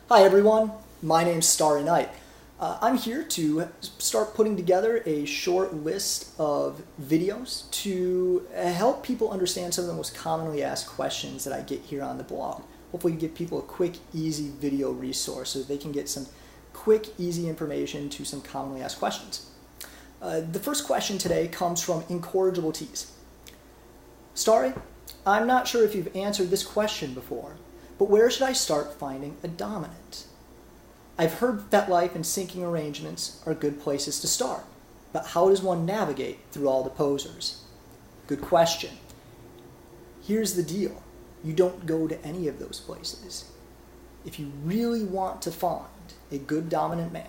Hi everyone, my name's Starry Knight. I'm here to start putting together a short list of videos to help people understand some of the most commonly asked questions that I get here on the blog. Hopefully give people a quick, easy video resource so they can get some quick, easy information to some commonly asked questions. The first question today comes from Incorrigible Tease. Starry, I'm not sure if you've answered this question before, but where should I start finding a dominant? I've heard FetLife and syncing arrangements are good places to start, but how does one navigate through all the posers? Good question. Here's the deal. You don't go to any of those places. If you really want to find a good dominant man,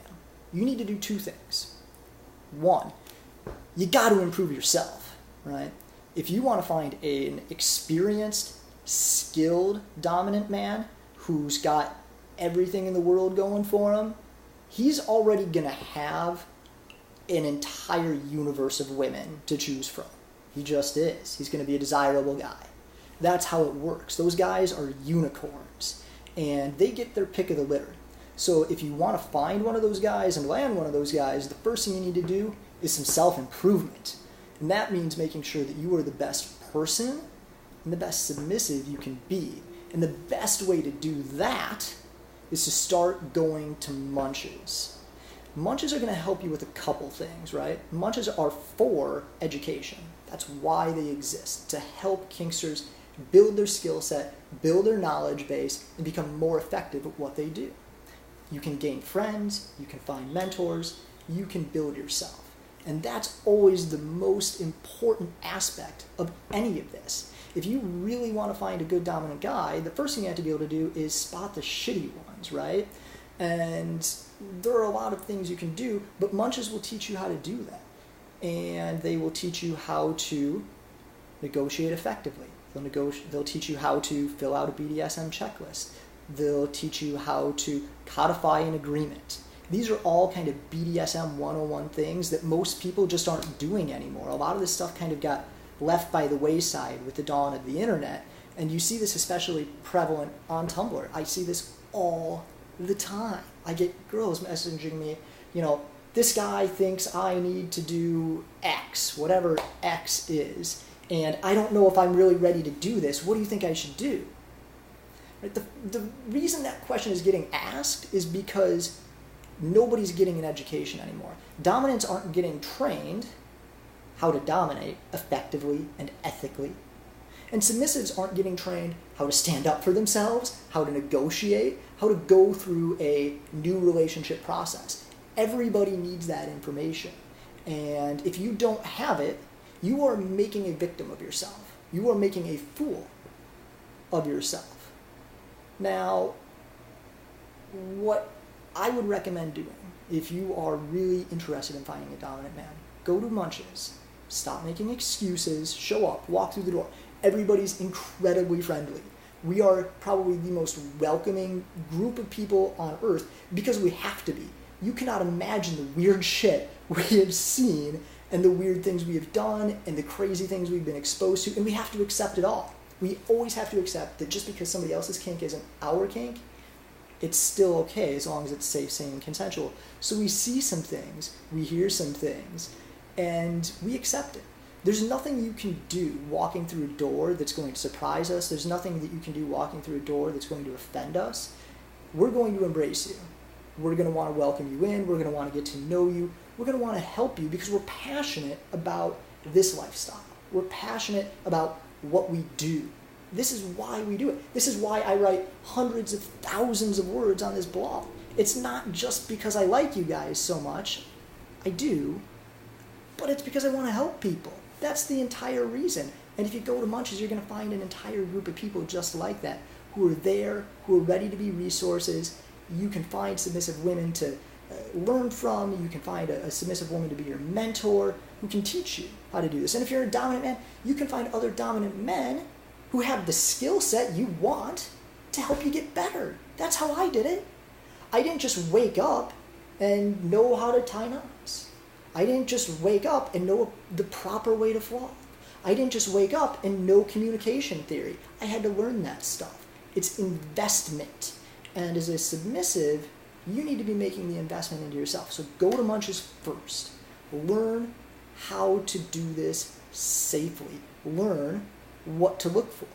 you need to do two things. One, you got to improve yourself, right? If you want to find an experienced, skilled dominant man who's got everything in the world going for him, he's already going to have an entire universe of women to choose from. He just is. He's going to be a desirable guy. That's how it works. Those guys are unicorns, and they get their pick of the litter. So if you want to find one of those guys and land one of those guys, the first thing you need to do is some self-improvement. And that means making sure that you are the best person and the best submissive you can be. And the best way to do that is to start going to Munches. Munches are going to help you with a couple things, right? Munches are for education. That's why they exist, to help kinksters build their skill set, build their knowledge base, and become more effective at what they do. You can gain friends, you can find mentors, you can build yourself. And that's always the most important aspect of any of this. If you really want to find a good dominant guy, the first thing you have to be able to do is spot the shitty ones, right? And there are a lot of things you can do, but Munches will teach you how to do that. And they will teach you how to negotiate effectively. They'll teach you how to fill out a BDSM checklist. They'll teach you how to codify an agreement. These are all kind of BDSM 101 things that most people just aren't doing anymore. A lot of this stuff kind of got left by the wayside with the dawn of the internet, and you see this especially prevalent on Tumblr. I see this all the time. I get girls messaging me, this guy thinks I need to do X, whatever X is, and I don't know if I'm really ready to do this. What do you think I should do? Right? The reason that question is getting asked is because nobody's getting an education anymore. Dominants aren't getting trained how to dominate effectively and ethically. And submissives aren't getting trained how to stand up for themselves, how to negotiate, how to go through a new relationship process. Everybody needs that information. And if you don't have it, you are making a victim of yourself. You are making a fool of yourself. Now, what I would recommend doing, if you are really interested in finding a dominant man, go to Munches. Stop making excuses, show up, walk through the door. Everybody's incredibly friendly. We are probably the most welcoming group of people on earth because we have to be. You cannot imagine the weird shit we have seen and the weird things we have done and the crazy things we've been exposed to, and we have to accept it all. We always have to accept that just because somebody else's kink isn't our kink, it's still okay as long as it's safe, sane, and consensual. So we see some things, we hear some things, and we accept it. There's nothing you can do walking through a door that's going to surprise us. There's nothing that you can do walking through a door that's going to offend us. We're going to embrace you. We're going to want to welcome you in. We're going to want to get to know you. We're going to want to help you because we're passionate about this lifestyle. We're passionate about what we do. This is why we do it. This is why I write hundreds of thousands of words on this blog. It's not just because I like you guys so much. I do. But it's because I want to help people. That's the entire reason. And if you go to Munches, you're going to find an entire group of people just like that, who are there, who are ready to be resources. You can find submissive women to learn from. You can find a submissive woman to be your mentor who can teach you how to do this. And if you're a dominant man, you can find other dominant men who have the skill set you want to help you get better. That's how I did it. I didn't just wake up and know how to tie knots. I didn't just wake up and know the proper way to flog. I didn't just wake up and know communication theory. I had to learn that stuff. It's investment. And as a submissive, you need to be making the investment into yourself. So go to Munches first. Learn how to do this safely. Learn what to look for.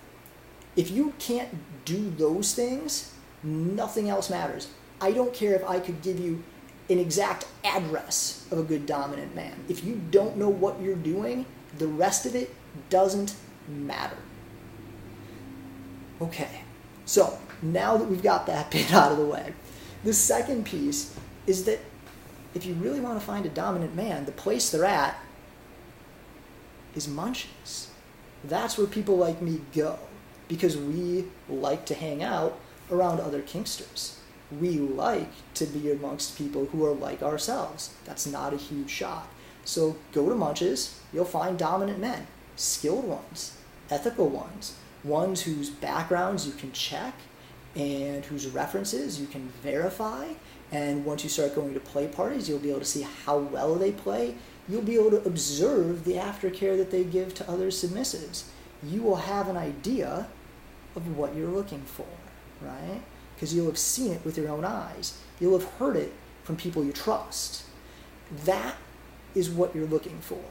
If you can't do those things, nothing else matters. I don't care if I could give you an exact address of a good dominant man. If you don't know what you're doing, the rest of it doesn't matter. Okay, so now that we've got that bit out of the way, the second piece is that if you really want to find a dominant man, the place they're at is Munches. That's where people like me go, because we like to hang out around other kinksters. We like to be amongst people who are like ourselves. That's not a huge shock. So go to Munches, you'll find dominant men, skilled ones, ethical ones, ones whose backgrounds you can check and whose references you can verify. And once you start going to play parties, you'll be able to see how well they play. You'll be able to observe the aftercare that they give to other submissives. You will have an idea of what you're looking for, right? Because you'll have seen it with your own eyes. You'll have heard it from people you trust. That is what you're looking for.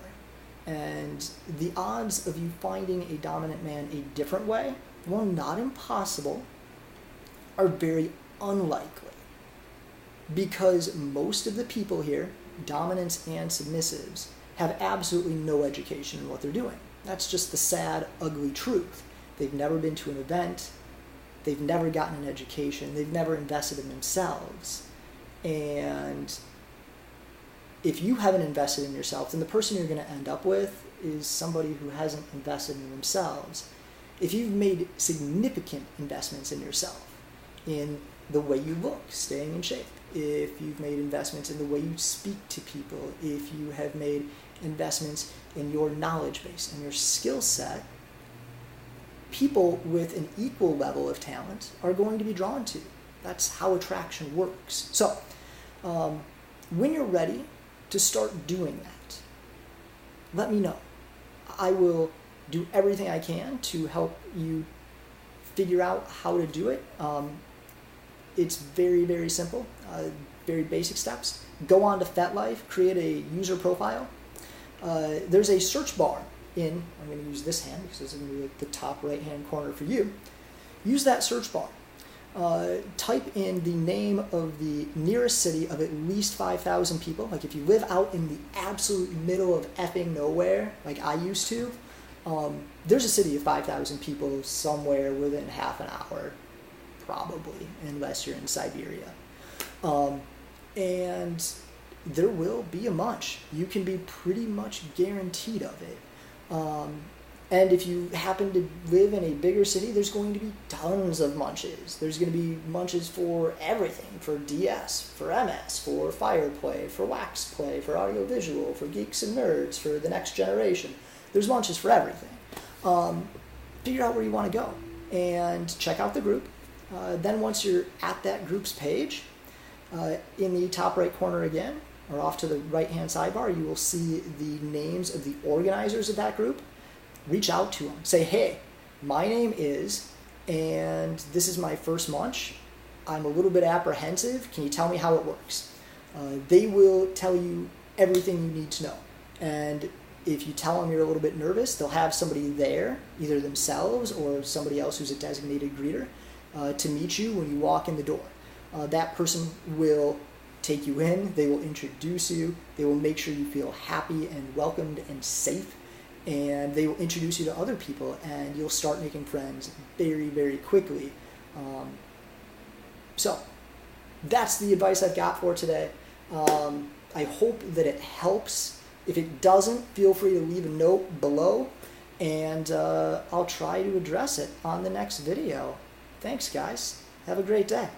And the odds of you finding a dominant man a different way, while not impossible, are very unlikely. Because most of the people here, dominants and submissives, have absolutely no education in what they're doing. That's just the sad, ugly truth. They've never been to an event. They've never gotten an education. They've never invested in themselves. And if you haven't invested in yourself, then the person you're going to end up with is somebody who hasn't invested in themselves. If you've made significant investments in yourself, in the way you look, staying in shape, if you've made investments in the way you speak to people, if you have made investments in your knowledge base and your skill set, people with an equal level of talent are going to be drawn to. That's how attraction works. So, when you're ready to start doing that, let me know. I will do everything I can to help you figure out how to do it. It's very, very simple, very basic steps. Go on to FetLife, create a user profile. There's a search bar I'm going to use this hand because it's going to be like the top right-hand corner for you. Use that search bar. Type in the name of the nearest city of at least 5,000 people. Like if you live out in the absolute middle of effing nowhere, like I used to, there's a city of 5,000 people somewhere within half an hour, probably, unless you're in Siberia. And there will be a munch. You can be pretty much guaranteed of it. And if you happen to live in a bigger city, there's going to be tons of munches. There's going to be munches for everything, for DS, for MS, for fire play, for wax play, for audiovisual, for geeks and nerds, for the next generation. There's munches for everything. Figure out where you want to go and check out the group. Then once you're at that group's page, in the top right corner again, or off to the right-hand sidebar, you will see the names of the organizers of that group. Reach out to them. Say, hey, my name is, and this is my first munch. I'm a little bit apprehensive. Can you tell me how it works? They will tell you everything you need to know. And if you tell them you're a little bit nervous, they'll have somebody there, either themselves or somebody else who's a designated greeter, to meet you when you walk in the door. That person will take you in, they will introduce you, they will make sure you feel happy and welcomed and safe, and they will introduce you to other people, and you'll start making friends very, very quickly. So that's the advice I've got for today. I hope that it helps. If it doesn't, feel free to leave a note below, and I'll try to address it on the next video. Thanks, guys. Have a great day.